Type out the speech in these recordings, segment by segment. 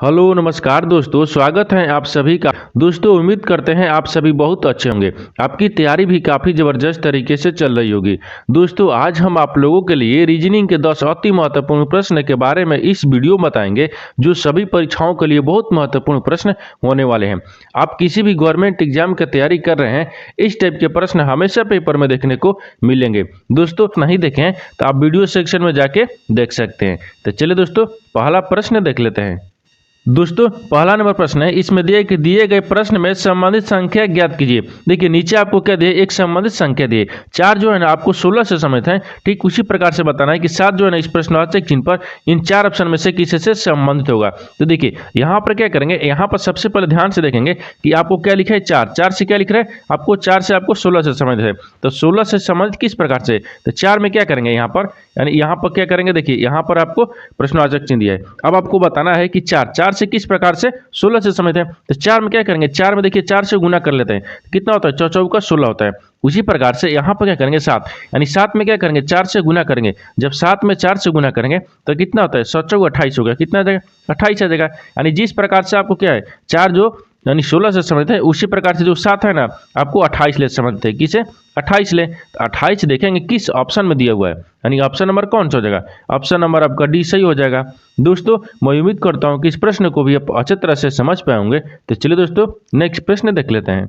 Hello नमस्कार दोस्तों, स्वागत है आप सभी का। दोस्तों उम्मीद करते हैं आप सभी बहुत अच्छे होंगे। आपकी तैयारी भी काफ़ी ज़बरदस्त तरीके से चल रही होगी। दोस्तों आज हम आप लोगों के लिए रीजनिंग के 10 अति महत्वपूर्ण प्रश्न के बारे में इस वीडियो में बताएंगे, जो सभी परीक्षाओं के लिए बहुत महत्वपूर्ण प्रश्न होने वाले हैं। आप किसी भी गवर्नमेंट एग्जाम की तैयारी कर रहे हैं, इस टाइप के प्रश्न हमेशा पेपर में देखने को मिलेंगे। दोस्तों नहीं देखें तो आप वीडियो सेक्शन में जाके देख सकते हैं। तो चलिए दोस्तों पहला प्रश्न देख लेते हैं। दोस्तों पहला नंबर प्रश्न है, इसमें दिए गए प्रश्न में संबंधित संख्या ज्ञात कीजिए। देखिए नीचे आपको क्या दिए, एक संबंधित संख्या दिए। 4 जो है ना आपको 16 से संबंधित है। ठीक उसी प्रकार से बताना है कि 7 जो है ना इस प्रश्नवाचक चिन्ह पर इन 4 ऑप्शन में से किसी से संबंधित होगा। तो देखिए यहाँ पर क्या करेंगे, यहाँ पर सबसे पहले ध्यान से देखेंगे कि आपको क्या लिखा है, 4 से क्या लिख रहा है आपको, 4 से आपको 16 से संबंधित है। तो 16 से संबंधित किस प्रकार से, तो 4 में क्या करेंगे यहाँ पर, यानी यहाँ पर क्या करेंगे, देखिए यहाँ पर आपको प्रश्नवाचक चिन्ह दिया है। अब आपको बताना है कि 4 से किस प्रकार से 16 से समझते हैं। तो 4 में क्या करेंगे, 4 में देखिए 4 से गुना कर लेते हैं, कितना होता है, 4 चौका 16 होता है। उसी प्रकार से यहाँ पर क्या करेंगे 7, यानी 7 में क्या करेंगे 4 से गुना करेंगे। जब 7 में 4 से गुना करेंगे तो कितना होता है, 7 चौका 28 हो गया, कितना आ जाएगा 28 आ जाएगा। यानी जिस प्रकार से आपको क्या है 4 जो यानी 16 से समझते हैं, उसी प्रकार से जो 7 है ना आपको 28 ले समझते हैं, किसे 28 ले। तो 28 देखेंगे किस ऑप्शन में दिया हुआ है, यानी ऑप्शन नंबर कौन सा हो जाएगा, ऑप्शन नंबर आपका डी सही हो जाएगा। दोस्तों मैं उम्मीद करता हूं कि इस प्रश्न को भी आप अच्छे तरह से समझ पाए होंगे। तो चलिए दोस्तों नेक्स्ट प्रश्न देख लेते हैं।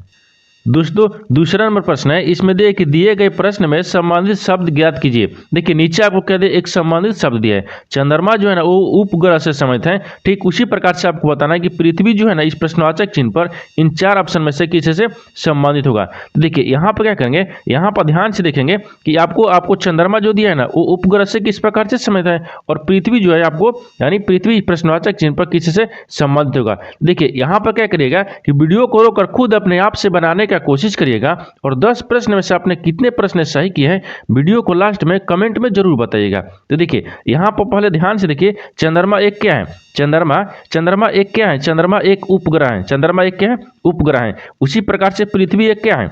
दोस्तों दूसरा नंबर प्रश्न है, इसमें दिए गए प्रश्न में संबंधित शब्द ज्ञात कीजिए। देखिए नीचे आपको क्या दिया, एक संबंधित शब्द दिया है। चंद्रमा जो है ना वो उपग्रह से संबंधित है। ठीक उसी प्रकार से आपको बताना है कि पृथ्वी जो है ना इस प्रश्नवाचक चिन्ह पर इन 4 ऑप्शन में से किसी से संबंधित होगा। तो देखिए यहाँ पर क्या करेंगे, यहाँ पर ध्यान से देखेंगे कि आपको चंद्रमा जो दिया है ना वो उपग्रह से किस प्रकार से संबंधित है, और पृथ्वी जो है आपको यानी पृथ्वी प्रश्नवाचक चिन्ह पर किसी से संबंधित होगा। देखिए यहाँ पर क्या करिएगा कि वीडियो को रोककर खुद अपने आप से बनाने का कोशिश करिएगा, और 10 प्रश्न में से आपने कितने प्रश्न सही किए हैं वीडियो को लास्ट में कमेंट में जरूर बताइएगा। तो देखिए यहाँ पर पहले ध्यान से देखिए, चंद्रमा एक क्या है, चंद्रमा एक क्या है, चंद्रमा एक उपग्रह है। चंद्रमा एक क्या है, उपग्रह है। उसी प्रकार से पृथ्वी एक क्या है,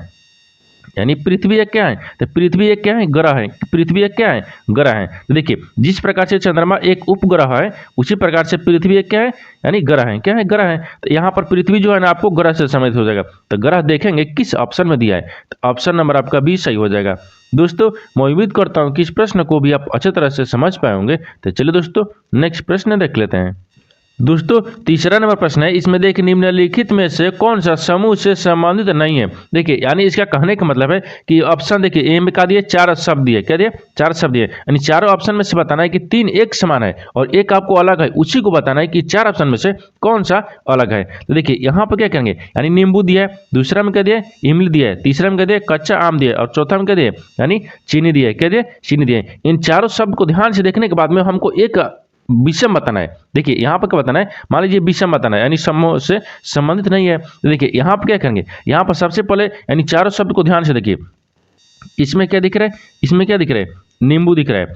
यानी पृथ्वी एक क्या है, तो पृथ्वी एक क्या है, ग्रह है। पृथ्वी एक क्या है, ग्रह है। तो देखिए जिस प्रकार से चंद्रमा एक उपग्रह है, उसी प्रकार से पृथ्वी एक क्या है, यानी ग्रह है। क्या है, ग्रह है। तो यहाँ पर पृथ्वी जो है ना आपको ग्रह से संबंधित हो जाएगा। तो ग्रह देखेंगे किस ऑप्शन में दिया है, तो ऑप्शन नंबर आपका बी सही हो जाएगा। दोस्तों मैं उम्मीद करता हूँ कि इस प्रश्न को भी आप अच्छे तरह से समझ पाए होंगे। तो चलिए दोस्तों नेक्स्ट प्रश्न देख लेते हैं। दोस्तों तीसरा नंबर प्रश्न है, इसमें देखिए निम्नलिखित में से कौन सा समूह से संबंधित नहीं है। देखिए यानी इसका कहने का मतलब है कि ऑप्शन देखिए ए में क्या दिए, 4 शब्द दिए, क्या दिए 4 शब्द दिए, यानी चारों ऑप्शन में से बताना है कि 3 एक समान है और एक आपको अलग है। उसी को बताना है कि 4 ऑप्शन में से कौन सा अलग है। तो देखिए यहाँ पर क्या करेंगे, यानी नींबू दिया है, दूसरा में क्या दिया इमली दिया है, तीसरा में क्या दिया कच्चा आम दिया है, और चौथा में क्या दिया यानी चीनी दिया है। क्या दिया, चीनी दिया है। इन चारों शब्द को ध्यान से देखने के बाद में हमको एक विषम बताना है। देखिए यहाँ पर क्या बताना है, मान लीजिए विषम बताना है, यानी समूह से संबंधित नहीं है। तो देखिए यहाँ पर क्या करेंगे, यहाँ पर सबसे पहले यानी चारों शब्द को ध्यान से देखिए, इसमें क्या दिख रहा है, इसमें क्या दिख रहा है, नींबू दिख रहा है।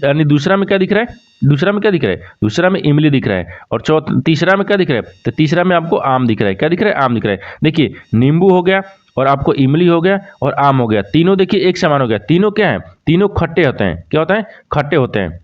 यानी दूसरा में क्या दिख रहा है, दूसरा में क्या दिख रहा है, दूसरा में इमली दिख रहा है, और तीसरा में क्या दिख रहा है, तो तीसरा में आपको आम दिख रहा है। क्या दिख रहा है, आम दिख रहा है। देखिए नींबू हो गया और आपको इमली हो गया और आम हो गया, तीनों देखिए एक समान हो गया। तीनों क्या है, तीनों खट्टे होते हैं। क्या होता है, खट्टे होते हैं।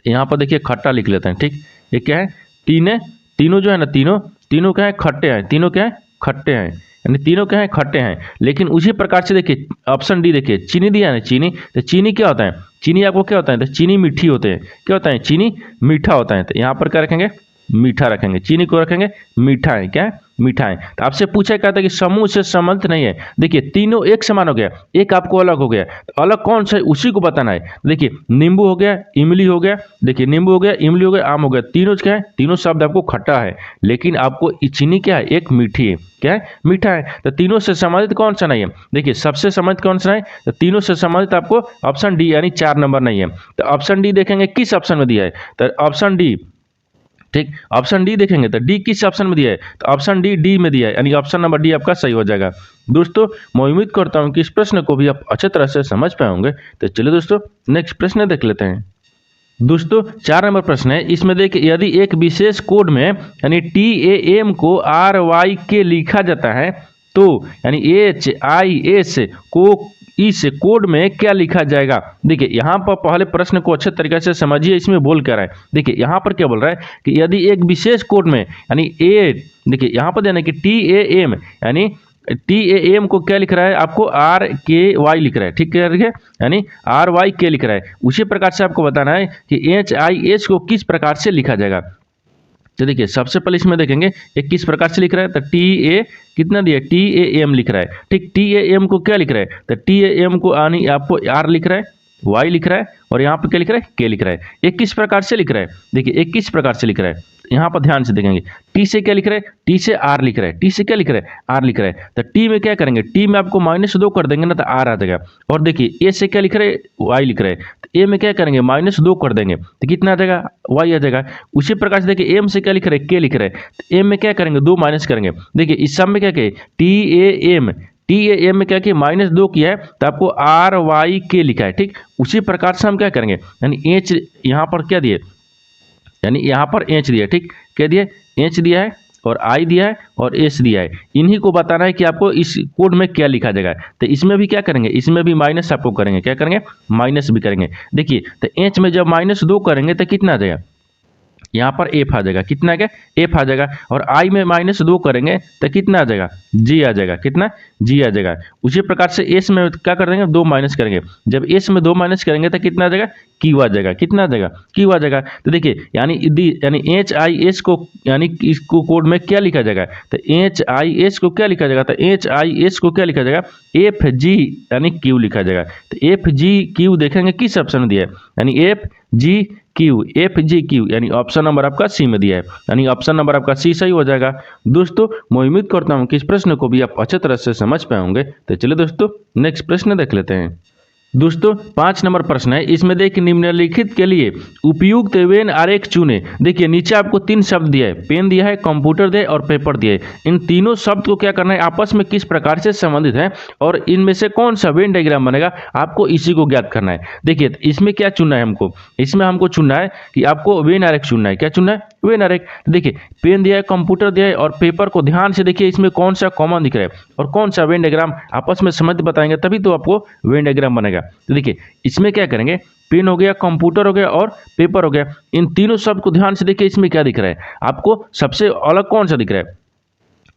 यहाँ पर देखिए खट्टा लिख लेते हैं। ठीक ये क्या है, तीनों जो है ना तीनों क्या है, खट्टे हैं। तीनों क्या है, खट्टे हैं, यानी तीनों क्या है, खट्टे हैं। लेकिन उसी प्रकार से देखिए ऑप्शन डी देखिए, चीनी दिया है ना, चीनी। तो चीनी क्या होता है, चीनी आपको क्या होता है, तो चीनी मीठी होते हैं। क्या होता है, चीनी मीठा होता है। तो यहाँ पर क्या रखेंगे, मीठा रखेंगे, चीनी को रखेंगे मीठा है। क्या है, मीठा है। तो आपसे पूछा क्या था कि समूह से संबंधित नहीं है। देखिए तीनों एक समान हो गया, एक आपको अलग हो गया। तो अलग कौन सा है उसी को बताना है। देखिए नींबू हो गया, इमली हो गया, देखिए नींबू हो गया, इमली हो गया, आम हो गया। तीनों क्या है, तीनों शब्द आपको खट्टा है, लेकिन आपको चीनी क्या है, एक मीठी है। क्या है, मीठा है। तो तीनों से संबंधित कौन सा नहीं है, देखिए सबसे संबंधित कौन सा है, तो तीनों से संबंधित आपको ऑप्शन डी यानी 4 नंबर नहीं है। तो ऑप्शन डी देखेंगे किस ऑप्शन में दिया है, तो ऑप्शन डी। ठीक ऑप्शन डी देखेंगे तो डी किस ऑप्शन में दिया है, तो ऑप्शन डी में दिया है, यानी ऑप्शन नंबर डी आपका सही हो जाएगा। दोस्तों मैं उम्मीद करता हूं कि इस प्रश्न को भी आप अच्छे तरह से समझ पाए होंगे। तो चलिए दोस्तों नेक्स्ट प्रश्न देख लेते हैं। दोस्तों 4 नंबर प्रश्न है, इसमें देखिए यदि एक विशेष कोड में यानी TAM को RYK लिखा जाता है तो यानी HIS को इस कोड में क्या लिखा जाएगा। देखिए यहाँ पर पहले प्रश्न को अच्छे तरीके से समझिए, इसमें बोल क्या रहा है। देखिए यहाँ पर क्या बोल रहा है कि यदि एक विशेष कोड में यानी ए, देखिए यहाँ पर देना कि TAM यानी TAM को क्या लिख रहा है आपको RKY लिख रहा है, ठीक है, यानी RYK लिख रहा है। उसी प्रकार से आपको बताना है कि HIH को किस प्रकार से लिखा जाएगा। तो देखिए सबसे पहले इसमें देखेंगे एक किस प्रकार से लिख रहा है, तो TA कितना दिया TAM लिख रहा है, ठीक। TAM को क्या लिख रहा है, तो TAM को यानी आपको R लिख रहा है, Y लिख रहा है और यहाँ पे क्या लिख रहा है K लिख रहा है। एक किस प्रकार से लिख रहा है, देखिए एक किस प्रकार से लिख रहा है, यहाँ पर ध्यान से देखेंगे T से क्या लिख रहा है, T से R लिख रहा है, T से क्या लिख रहा है R लिख रहा है। तो T में क्या करेंगे, T में आपको -2 कर देंगे ना तो R आ जाएगा। और देखिए A से क्या लिख रहा है Y लिख रहा है, तो A में क्या करेंगे -2 कर देंगे तो कितना आ जाएगा Y आ जाएगा। उसी प्रकार से देखिए M से क्या लिख रहा है K लिख रहा है, तो M में क्या करेंगे 2 माइनस करेंगे। देखिए इस सब में क्या किया TAM में क्या किया -2 किया है तो आपको RYK लिखा है, ठीक। उसी प्रकार से हम क्या करेंगे यानी H यहाँ पर क्या दिए, यानी यहाँ पर H दिया, ठीक, क्या दिया H दिया है और I दिया है और S दिया है। इन्हीं को बताना है कि आपको इस कोड में क्या लिखा जाएगा। तो इसमें भी क्या करेंगे, इसमें भी माइनस आपको करेंगे, क्या करेंगे माइनस भी करेंगे। देखिए तो H में जब -2 करेंगे तो कितना आ जाएगा, यहाँ पर F आ जाएगा, कितना क्या F आ जाएगा। और I में -2 करेंगे तो कितना आ जाएगा G आ जाएगा, कितना G आ जाएगा। उसी प्रकार से S में क्या कर देंगे 2 माइनस करेंगे, जब S में 2 माइनस करेंगे तो कितना आ जाएगा Q आ जाएगा, कितना आ जाएगा Q आ जाएगा। तो देखिए यानी HIS को यानी इसको कोड में क्या लिखा जाएगा, तो HIS को क्या लिखा जाएगा, तो HIS को क्या लिखा जाएगा FG यानी Q लिखा जाएगा। तो FGQ देखेंगे किस ऑप्शन में दिया है, यानी FGQ यानी ऑप्शन नंबर आपका सी में दिया है, यानी ऑप्शन नंबर आपका सी सही हो जाएगा। दोस्तों मैं उम्मीद करता हूं कि इस प्रश्न को भी आप अच्छे तरह से समझ पाए होंगे। तो चलिए दोस्तों नेक्स्ट प्रश्न देख लेते हैं। दोस्तों 5 नंबर प्रश्न है, इसमें देखिए निम्नलिखित के लिए उपयुक्त वेन आरेख चुने। देखिए नीचे आपको 3 शब्द दिया है, पेन दिया है, कंप्यूटर दिया है और पेपर दिया है। इन तीनों शब्द को क्या करना है, आपस में किस प्रकार से संबंधित है और इनमें से कौन सा वेन डायग्राम बनेगा, आपको इसी को ज्ञात करना है। देखिए इसमें क्या चुनना है हमको, इसमें हमको चुनना है कि आपको वेन आरेख चुनना है। क्या चुनना है, वेन आरेख। देखिए पेन दिया है, कंप्यूटर दिया है और पेपर को ध्यान से देखिए इसमें कौन सा कॉमन दिख रहा है और कौन सा वेन डायग्राम आपस में संबंध बताएंगे तभी तो आपको वेन डायग्राम बनेगा। तो देखिए इसमें क्या करेंगे, पेन हो गया, कंप्यूटर हो गया और पेपर हो गया। इन तीनों शब्द को ध्यान से देखिए इसमें क्या दिख रहा है, आपको सबसे अलग कौन सा दिख रहा है,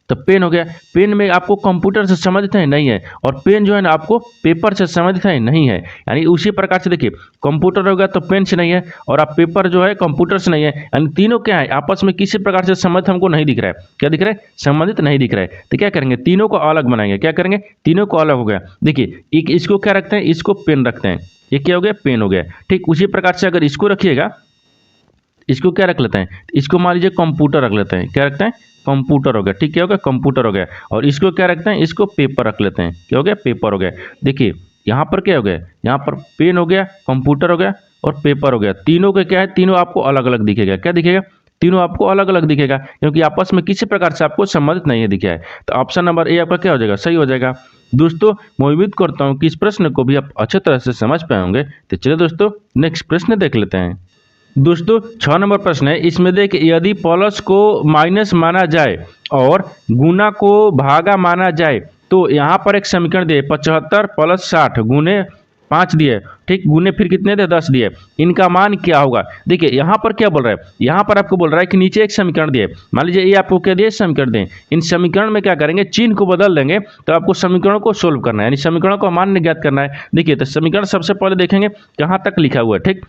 तो पेन हो गया। पेन में आपको कंप्यूटर से संबंधित है नहीं है और पेन जो है ना आपको पेपर से संबंधित है नहीं है। यानी उसी प्रकार से देखिए कंप्यूटर हो गया तो पेन से नहीं है और आप पेपर जो है कंप्यूटर से नहीं है। यानी तीनों क्या है आपस में किसी प्रकार से संबंधित हमको नहीं दिख रहा है। क्या दिख रहा है, संबंधित नहीं दिख रहा है। तो क्या करेंगे, तीनों को अलग बनाएंगे। क्या करेंगे, तीनों को अलग हो गया। देखिए एक इसको क्या रखते हैं, इसको पेन रखते हैं, ये क्या हो गया पेन हो गया। ठीक उसी प्रकार से अगर इसको रखिएगा, इसको क्या रख लेते हैं, इसको मान लीजिए कंप्यूटर रख लेते हैं। क्या रखते हैं, कंप्यूटर हो गया। ठीक क्या हो गया, कंप्यूटर हो गया। और इसको क्या रखते हैं, इसको पेपर रख लेते हैं। क्या हो गया, पेपर हो गया। देखिए यहाँ पर क्या हो गया, यहाँ पर पेन हो गया, कंप्यूटर हो गया और पेपर हो गया। तीनों के क्या है, तीनों आपको अलग अलग दिखेगा। क्या दिखेगा, तीनों आपको अलग अलग दिखेगा क्योंकि आपस में किसी प्रकार से आपको संबंधित नहीं है दिखा है। तो ऑप्शन नंबर ए आपका क्या हो जाएगा, सही हो जाएगा। दोस्तों मैं उम्मीद करता हूँ कि इस प्रश्न को भी आप अच्छे तरह से समझ पाए होंगे। तो चलिए दोस्तों नेक्स्ट प्रश्न देख लेते हैं। दोस्तों 6 नंबर प्रश्न है, इसमें देखिए यदि प्लस को माइनस माना जाए और गुना को भागा माना जाए तो यहाँ पर एक समीकरण दिए 75 + 60 गुने 5 दिए। ठीक, गुने फिर कितने दिए, 10 दिए। इनका मान क्या होगा। देखिए यहाँ पर क्या बोल रहा है, यहाँ पर आपको बोल रहा है कि नीचे एक समीकरण दिए, मान लीजिए ये आपको क्या दिए, समीकरण दें। इन समीकरण में क्या करेंगे, चिन्ह को बदल देंगे तो आपको समीकरण को सोल्व करना है, यानी समीकरण को मान ज्ञात करना है। देखिए तो समीकरण सबसे पहले देखेंगे कहाँ तक लिखा हुआ है। ठीक,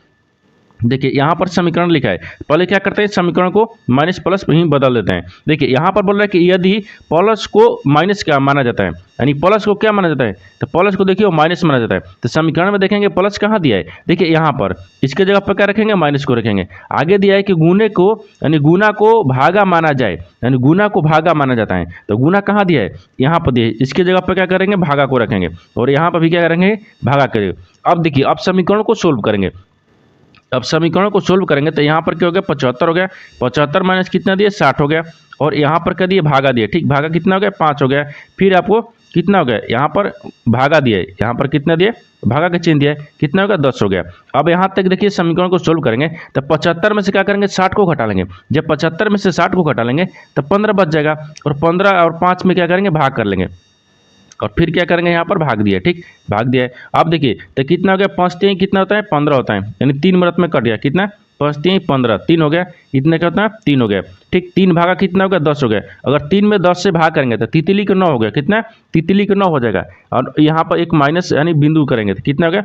देखिए यहाँ पर समीकरण लिखा है, पहले क्या करते हैं, समीकरण को माइनस प्लस में ही बदल देते हैं। देखिए यहाँ पर बोल रहा है कि यदि प्लस को माइनस क्या माना जाता है, यानी प्लस को क्या माना जाता है, तो प्लस को देखिए वो माइनस माना जाता है। तो समीकरण में देखेंगे प्लस कहाँ दिया है, देखिए यहाँ पर इसके जगह पर क्या रखेंगे, माइनस को रखेंगे। आगे दिया है कि गुने को यानी गुना को भागा माना जाए, यानी गुना को भागा माना जाता है। तो गुना कहाँ दिया है, यहाँ पर दिया है, इसके जगह पर क्या करेंगे, भागा को रखेंगे और यहाँ पर भी क्या करेंगे, भागा करेंगे। अब देखिए अब समीकरण को सोल्व करेंगे। अब समीकरण को सोल्व करेंगे तो यहाँ पर क्या हो गया, 75 हो गया। 75 माइनस कितना दिए, 60 हो गया। और यहाँ पर क्या दिए, भागा दिए। ठीक, भागा कितना हो गया, 5 हो गया। फिर आपको कितना हो गया, यहाँ पर भागा दिए, यहाँ पर कितना दिए, भागा का चिन्ह दिया, कितना हो गया, 10 हो गया। अब यहाँ तक देखिए समीकरण को सोल्व करेंगे तो 75 में से क्या करेंगे, 60 को घटा लेंगे। जब 75 में से 60 को घटा लेंगे तो 15 बच जाएगा और 15 और 5 में क्या करेंगे, भाग कर लेंगे। और फिर क्या करेंगे यहाँ पर भाग दिया, ठीक, भाग दिया है। अब देखिए तो कितना हो गया, 5×3 कितना होता है, 15 होता है, यानी 3 मिनट में कट गया, कितना, 5×3 15, 3 हो गया, इतने का होता है 3 हो गया, ठीक। 3 भागा कितना हो गया, 10 हो गया। अगर 3 में 10 से भाग करेंगे तो तितली का 9 हो गया, कितना, तितली का 9 हो जाएगा। और यहाँ पर एक माइनस यानी बिंदु करेंगे तो कितना हो गया,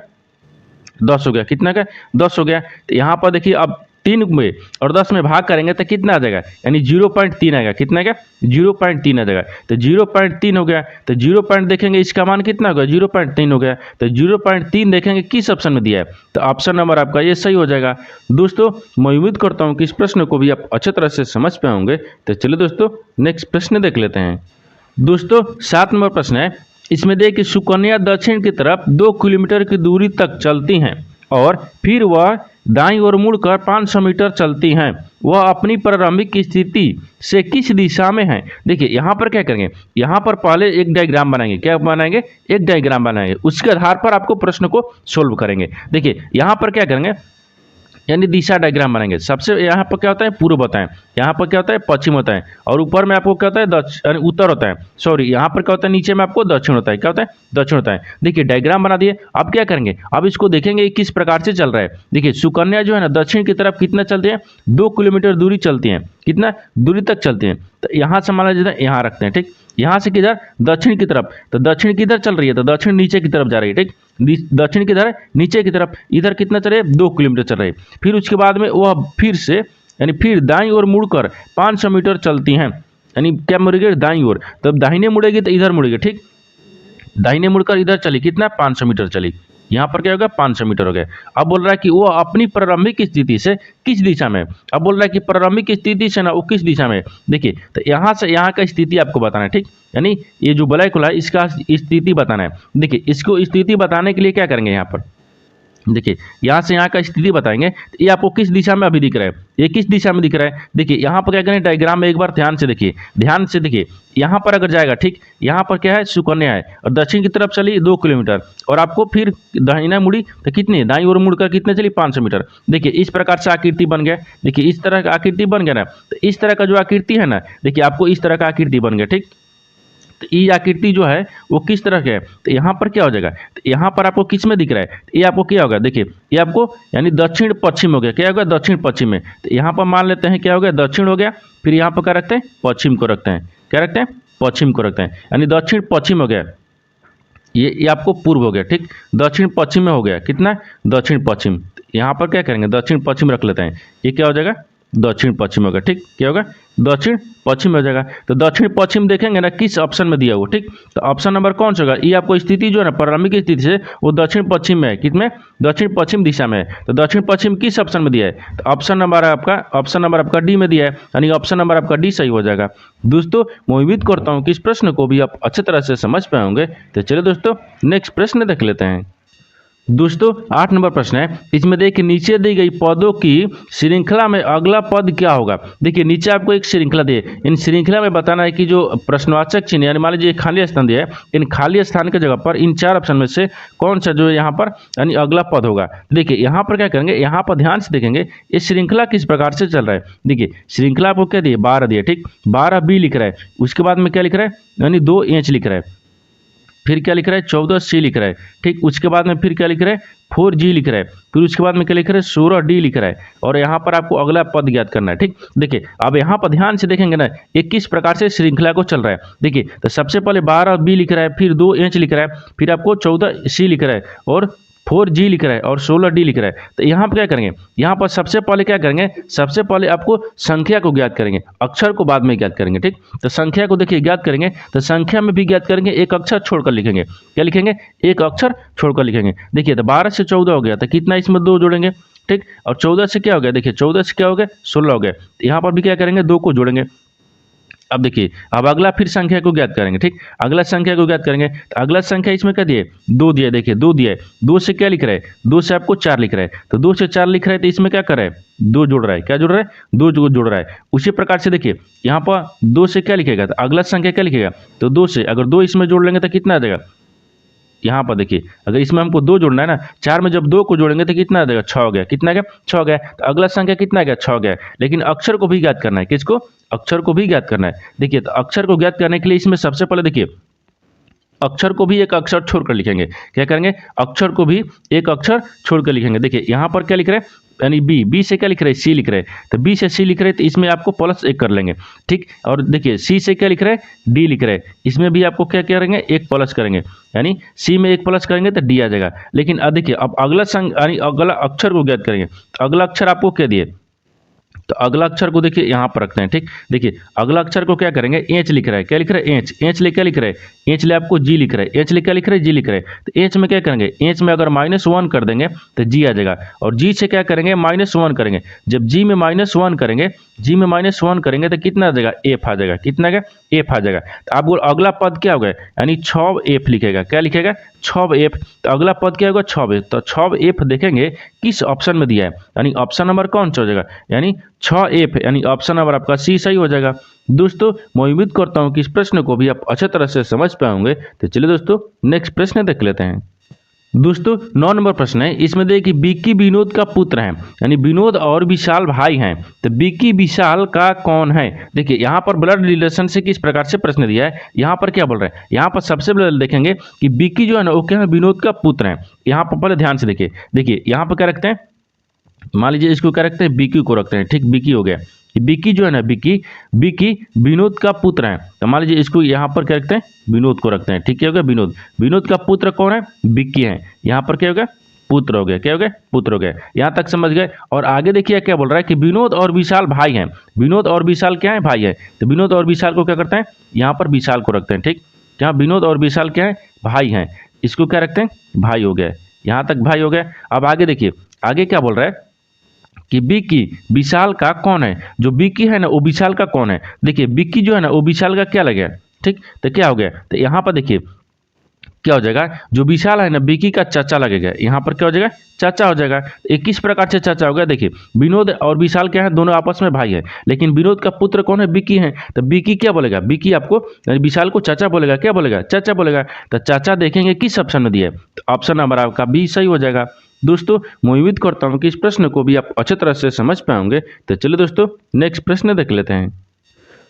10 हो गया, कितना का 10 हो गया। तो यहाँ पर देखिए अब 3 में और 10 में भाग करेंगे तो कितना आ जाएगा, यानी 0.3 आएगा, कितना का 0.3 आ जाएगा। तो 0.3 हो गया, तो 0 देखेंगे इसका मान कितना होगा, 0.3 हो गया। तो 0.3 देखेंगे किस ऑप्शन में दिया है, तो ऑप्शन नंबर आपका ये सही हो जाएगा। दोस्तों मैं उम्मीद करता हूँ कि इस प्रश्न को भी आप अच्छे तरह से समझ पाए होंगे। तो चलिए दोस्तों नेक्स्ट प्रश्न देख लेते हैं। दोस्तों 7 नंबर प्रश्न है, इसमें देखिए सुकन्या दक्षिण की तरफ 2 किलोमीटर की दूरी तक चलती हैं और फिर वह दाईं ओर मुड़कर 500 मीटर चलती हैं। वह अपनी प्रारंभिक स्थिति से किस दिशा में है। देखिए यहाँ पर क्या करेंगे, यहाँ पर पहले एक डायग्राम बनाएंगे, क्या बनाएंगे, एक डायग्राम बनाएंगे, उसके आधार पर आपको प्रश्न को सोल्व करेंगे। देखिए यहाँ पर क्या करेंगे, यानी दिशा डायग्राम बनाएंगे। सबसे यहाँ पर क्या होता है, पूर्व होता है, यहाँ पर क्या होता है, पश्चिम होता है, और ऊपर में आपको क्या होता है, दक्षिण उत्तर होता है, सॉरी यहाँ पर क्या होता है, नीचे में आपको दक्षिण होता है, क्या होता है, दक्षिण होता है। देखिए डायग्राम बना दिए। अब क्या करेंगे, अब इसको देखेंगे किस प्रकार से चल रहा है। देखिए सुकन्या जो है ना दक्षिण की तरफ कितना चलती है, 2 किलोमीटर दूरी चलती है, कितना दूरी तक चलती है। तो यहाँ से मान लीजिए यहाँ रखते हैं, ठीक, यहाँ से किधर, दक्षिण की तरफ। तो दक्षिण किधर चल रही है, तो दक्षिण नीचे की तरफ जा रही है, ठीक, दक्षिण किधर है, नीचे की तरफ। इधर कितना चल रही है, 2 किलोमीटर चल रही है। फिर उसके बाद में वह फिर से यानी फिर दाईं ओर मुड़कर 500 मीटर चलती हैं, यानी क्या मुड़ेगी, दाईं ओर। तब दाहिने मुड़ेगी तो इधर मुड़ेगी, ठीक, दाहिने मुड़कर इधर चली, कितना, 500 मीटर चली। यहाँ पर क्या होगा, 500 मीटर हो गया। अब बोल रहा है कि वो अपनी प्रारंभिक स्थिति से किस दिशा में। अब बोल रहा है कि प्रारंभिक स्थिति से ना वो किस दिशा में। देखिए तो यहाँ से यहाँ का स्थिति आपको बताना है, ठीक, यानी ये जो ब्लैक होला है इसका स्थिति बताना है। देखिए इसको स्थिति बताने के लिए क्या करेंगे, यहाँ पर देखिए यहाँ से यहाँ का स्थिति बताएंगे। तो ये आपको किस दिशा में अभी दिख रहा है, ये किस दिशा में दिख रहा है। देखिए यहाँ पर क्या करें, डायग्राम में एक बार ध्यान से देखिए, ध्यान से देखिए। यहाँ पर अगर जाएगा, ठीक, यहाँ पर क्या है, सुकन्या है और दक्षिण की तरफ चली 2 किलोमीटर, और आपको फिर दाहिना मुड़ी तो कितनी, दाईं ओर मुड़कर कितने चली, 500 मीटर। देखिए इस प्रकार से आकृति बन गया। देखिए इस तरह का आकृति बन गया ना। तो इस तरह का जो आकृति है ना, देखिए आपको इस तरह का आकृति बन गया, ठीक। तो ये आकृति जो है वो किस तरह का है, तो यहाँ पर क्या हो जाएगा, तो यहाँ पर आपको किस में दिख रहा है, ये आपको क्या होगा, देखिए ये आपको यानी दक्षिण पश्चिम हो गया, क्या होगा, दक्षिण पश्चिम में। तो यहाँ पर मान लेते हैं क्या हो गया, दक्षिण हो गया। फिर यहाँ पर क्या रखते हैं, पश्चिम को रखते हैं, क्या रखते हैं, पश्चिम को रखते हैं, यानी दक्षिण पश्चिम हो गया। ये आपको पूर्व हो गया, ठीक, दक्षिण पश्चिम में हो गया, कितना, दक्षिण पश्चिम। यहाँ पर क्या करेंगे, दक्षिण पश्चिम रख लेते हैं, ये क्या हो जाएगा, दक्षिण पश्चिम होगा, ठीक, क्या होगा, दक्षिण पश्चिम हो जाएगा। तो दक्षिण पश्चिम देखेंगे ना किस ऑप्शन में दिया हुआ, ठीक, तो ऑप्शन नंबर कौन सा होगा, ये आपको स्थिति जो है ना प्रारंभिक स्थिति से वो दक्षिण पश्चिम में है, कितने, दक्षिण पश्चिम दिशा में है। तो दक्षिण पश्चिम किस ऑप्शन में दिया है, तो ऑप्शन नंबर आपका डी में दिया है, यानी ऑप्शन नंबर आपका डी सही हो जाएगा। दोस्तों मैं उम्मीद करता हूँ कि इस प्रश्न को भी आप अच्छे तरह से समझ पाए होंगे। तो चलिए दोस्तों नेक्स्ट प्रश्न देख लेते हैं। दोस्तों 8 नंबर प्रश्न है, इसमें देखिए नीचे दी गई पदों की श्रृंखला में अगला पद क्या होगा। देखिए नीचे आपको एक श्रृंखला दी है, इन श्रृंखला में बताना है कि जो प्रश्नवाचक चिन्ह यानी मान लीजिए खाली स्थान दिया है, इन खाली स्थान के जगह पर इन 4 ऑप्शन में से कौन सा जो यहाँ पर यानी अगला पद होगा। देखिए यहाँ पर क्या करेंगे, यहाँ पर ध्यान से देखेंगे ये श्रृंखला किस प्रकार से चल रहा है। देखिए श्रृंखला आपको क्या दिए, 12 दिए, ठीक, 12 बी लिख रहा है, उसके बाद में क्या लिख रहा है, यानी 2 इंच लिख रहा है, फिर क्या लिख रहा है, 14 सी लिख रहा है, ठीक, उसके बाद में फिर क्या लिख रहा है, 4 जी लिख रहा है, फिर उसके बाद में क्या लिख रहा है, 16 डी लिख रहा है, और यहाँ पर आपको अगला पद ज्ञात करना है, ठीक। देखिए अब यहाँ पर ध्यान से देखेंगे ना ये किस प्रकार से श्रृंखला को चल रहा है। देखिए तो सबसे पहले 12 बी लिख रहा है, फिर 2 इंच लिख रहा है, फिर आपको 14 सी लिख रहा है, और 4 जी लिख रहा है, और 16 डी लिख रहा है। तो यहाँ पर क्या करेंगे, यहाँ पर सबसे पहले क्या करेंगे, सबसे पहले आपको संख्या को ज्ञात करेंगे, अक्षर को बाद में ज्ञात करेंगे, ठीक। तो संख्या को देखिए ज्ञात करेंगे, तो संख्या में भी ज्ञात करेंगे, एक अक्षर छोड़कर लिखेंगे, क्या लिखेंगे, एक अक्षर छोड़कर लिखेंगे। देखिए तो 12 से 14 हो गया, तो कितना इसमें 2 जोड़ेंगे, ठीक, और 14 से क्या हो गया, देखिए 14 से क्या हो गया, 16 हो गया। यहाँ पर भी क्या करेंगे, 2 को जोड़ेंगे। अब देखिए अब अगला फिर संख्या को ज्ञात करेंगे, ठीक, अगला संख्या को ज्ञात करेंगे। तो अगला संख्या इसमें क्या दिए, 2 दिए, देखिए 2 दिए, 2 से क्या लिख रहा है, 2 से आपको 4 लिख रहा है, तो 2 से 4 लिख रहा है, तो इसमें क्या कर रहा है, 2 जोड़ रहा है, क्या जोड़ रहा है, 2 जोड़ रहा है। उसी प्रकार से देखिए यहाँ पर 2 से क्या लिखेगा, तो अगला संख्या क्या लिखेगा, तो 2 से अगर 2 इसमें जोड़ लेंगे तो कितना आ जाएगा, यहाँ पर देखिए अगर इसमें हमको 2 जोड़ना है ना, 4 में जब 2 को जोड़ेंगे तो कितना आ जाएगा, 6 हो गया, कितना गया, 6 हो गया। तो अगला संख्या कितना गया, 6 गया। लेकिन अक्षर को भी ज्ञात करना है, किसको, अक्षर को भी ज्ञात करना है। देखिए तो अक्षर को ज्ञात करने के लिए इसमें सबसे पहले देखिए अक्षर को भी एक अक्षर छोड़कर लिखेंगे। क्या करेंगे, अक्षर को भी एक अक्षर छोड़कर लिखेंगे। देखिए यहाँ पर क्या लिख रहे हैं, यानी बी से क्या लिख रहे हैं, सी लिख रहे हैं, तो बी से सी लिख रहे हैं तो इसमें आपको प्लस एक कर लेंगे, ठीक। और देखिए सी से क्या लिख रहे हैं, डी लिख रहे हैं, इसमें भी आपको क्या करेंगे, एक प्लस करेंगे, यानी सी में एक प्लस करेंगे तो डी आ जाएगा। लेकिन अब देखिए अब अगला यानी अगला अक्षर को ज्ञात करेंगे, अगला अक्षर आपको क्या दिए, तो अगला अक्षर को देखिए यहाँ पर रखते हैं, ठीक। देखिए अगला अक्षर को क्या करेंगे, एच लिख रहा है, क्या लिख रहे हैं, एच, एच ले क्या लिख रहे हैं, एच ले आपको जी लिख रहे हैं, एच ले क्या लिख रहे हैं, जी लिख रहे हैं, तो एच में क्या करेंगे, एच में अगर -1 कर देंगे तो जी आ जाएगा, और जी से क्या करेंगे, -1 करेंगे। जब जी में -1 करेंगे, जी में -1 करेंगे तो कितना आ जाएगा, एफ आ जाएगा, कितना आ गया, एफ आ जाएगा। तो आपको अगला पद क्या होगा, यानी 6f लिखेगा, क्या लिखेगा, 6f। तो अगला पद क्या होगा, 6f। तो 6f देखेंगे किस ऑप्शन में दिया है, यानी ऑप्शन नंबर कौन सा हो जाएगा, यानी 6f, यानी ऑप्शन नंबर आपका सी सही हो जाएगा। दोस्तों मैं उम्मीद करता हूं कि इस प्रश्न को भी आप अच्छे तरह से समझ पाएंगे। तो चलिए दोस्तों नेक्स्ट प्रश्न देख लेते हैं। दोस्तों 9 नंबर प्रश्न है, इसमें देखिए कि विक्की विनोद का पुत्र है, यानी विनोद और विशाल भाई हैं, तो विक्की विशाल का कौन है। देखिए यहाँ पर ब्लड रिलेशन से किस प्रकार से प्रश्न दिया है, यहाँ पर क्या बोल रहे हैं, यहाँ पर सबसे पहले देखेंगे कि विक्की जो है ना वो क्या है, विनोद का पुत्र है। यहाँ पर पहले ध्यान से देखिए यहाँ पर क्या रखते हैं, मान लीजिए इसको क्या रखते हैं, विक्की को रखते हैं, ठीक, विक्की हो गया। विक्की जो है ना, विक्की विनोद का पुत्र है, तो मान लीजिए इसको यहाँ पर क्या रखते हैं, विनोद को रखते हैं, ठीक, क्या हो गया, विनोद। विनोद का पुत्र कौन है, विक्की है, यहाँ पर क्या हो गया, पुत्र हो गया, क्या हो गया, पुत्र हो गया। यहाँ तक समझ गए। और आगे देखिए क्या बोल रहा है कि विनोद और विशाल भाई हैं, विनोद और विशाल क्या है, भाई है, तो विनोद और विशाल को क्या करते हैं, यहाँ पर विशाल को रखते हैं, ठीक। यहाँ विनोद और विशाल क्या है, भाई हैं, इसको क्या रखते हैं, भाई हो गया, यहाँ तक भाई हो गया। अब आगे देखिए आगे क्या बोल रहा है कि विक्की विशाल का कौन है, जो विक्की है ना वो विशाल का कौन है। देखिए विक्की जो है ना वो विशाल का क्या लगेगा, ठीक, तो क्या हो गया, तो यहाँ पर देखिए क्या हो जाएगा, जो विशाल है ना विक्की का चाचा लगेगा, यहाँ पर क्या हो जाएगा, चाचा हो जाएगा। ये किस प्रकार से चाचा होगा, देखिए विनोद और विशाल क्या है, दोनों आपस में भाई है, लेकिन विनोद का पुत्र कौन है, विक्की है, तो विक्की क्या बोलेगा, विक्की आपको विशाल को चाचा बोलेगा, क्या बोलेगा, चाचा बोलेगा। तो चाचा देखेंगे किस ऑप्शन में दिया है, तो ऑप्शन नंबर आपका बी सही हो जाएगा। दोस्तों मैं उम्मीद करता हूं कि इस प्रश्न को भी आप अच्छे तरह से समझ पाएंगे। तो चलिए दोस्तों नेक्स्ट प्रश्न देख लेते हैं।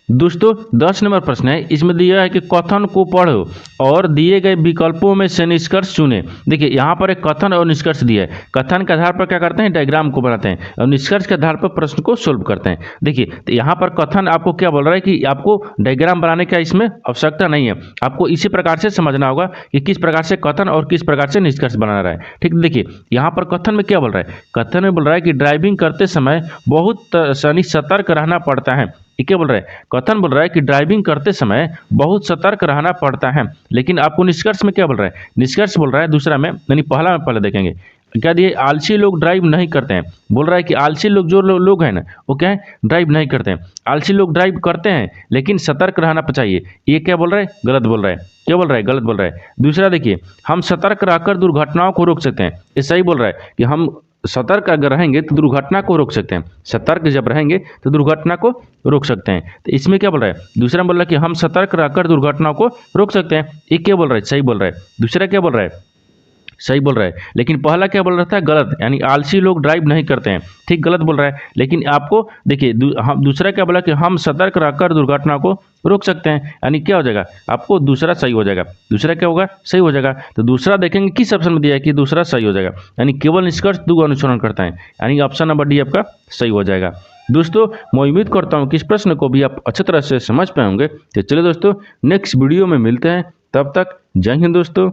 दोस्तों 10 नंबर प्रश्न है, इसमें दिया है कि कथन को पढ़ो और दिए गए विकल्पों में से निष्कर्ष चुने। देखिए यहाँ पर एक कथन और निष्कर्ष दिया है, कथन के आधार पर क्या करते हैं, डायग्राम को बनाते हैं, और निष्कर्ष के आधार पर प्रश्न को सोल्व करते हैं। देखिए तो यहाँ पर कथन आपको क्या बोल रहा है कि आपको डायग्राम बनाने का इसमें आवश्यकता नहीं है, आपको इसी प्रकार से समझना होगा कि किस प्रकार से कथन और किस प्रकार से निष्कर्ष बना रहा है, ठीक। देखिए यहाँ पर कथन में क्या बोल रहा है, कथन में बोल रहा है कि ड्राइविंग करते समय बहुत सतर्क रहना पड़ता है। क्या बोल रहा है, कथन बोल रहा है कि ड्राइविंग करते समय बहुत सतर्क रहना पड़ता है, लेकिन आपको निष्कर्ष में क्या बोल रहा है, निष्कर्ष बोल रहा है दूसरा में, यानी पहला में पहले देखेंगे क्या दिए, आलसी लोग ड्राइव नहीं करते हैं। बोल रहा है कि आलसी लोग जो लोग हैं ना वो क्या है, ड्राइव नहीं करते हैं। आलसी लोग ड्राइव करते हैं लेकिन सतर्क रहना चाहिए, ये क्या बोल रहा है, गलत बोल रहा है, क्या बोल रहा है, गलत बोल रहा है। दूसरा देखिए हम सतर्क रहकर दुर्घटनाओं को रोक सकते हैं, ये सही बोल रहा है कि हम सतर्क अगर रहेंगे तो दुर्घटना को रोक सकते हैं, सतर्क जब रहेंगे तो दुर्घटना को रोक सकते हैं। तो इसमें क्या बोल रहा है, दूसरा बोल रहा है कि हम सतर्क रहकर दुर्घटनाओं को रोक सकते हैं, ये क्या बोल रहा है, सही बोल रहा है। दूसरा क्या बोल रहा है, सही बोल रहा है, लेकिन पहला क्या बोल रहा था, गलत, यानी आलसी लोग ड्राइव नहीं करते हैं, ठीक, गलत बोल रहा है। लेकिन आपको देखिए हम दूसरा क्या बोला कि हम सतर्क रहकर दुर्घटना को रोक सकते हैं, यानी क्या हो जाएगा, आपको दूसरा सही हो जाएगा, दूसरा क्या होगा, सही हो जाएगा। तो दूसरा देखेंगे किस ऑप्शन में दिया है कि दूसरा सही हो जाएगा, यानी केवल निष्कर्ष दो अनुसरण करता है, यानी ऑप्शन नंबर डी आपका सही हो जाएगा। दोस्तों मैं उम्मीद करता हूँ कि इस प्रश्न को भी आप अच्छी तरह से समझ पाएंगे। तो चलिए दोस्तों नेक्स्ट वीडियो में मिलते हैं, तब तक जय हिंद दोस्तों।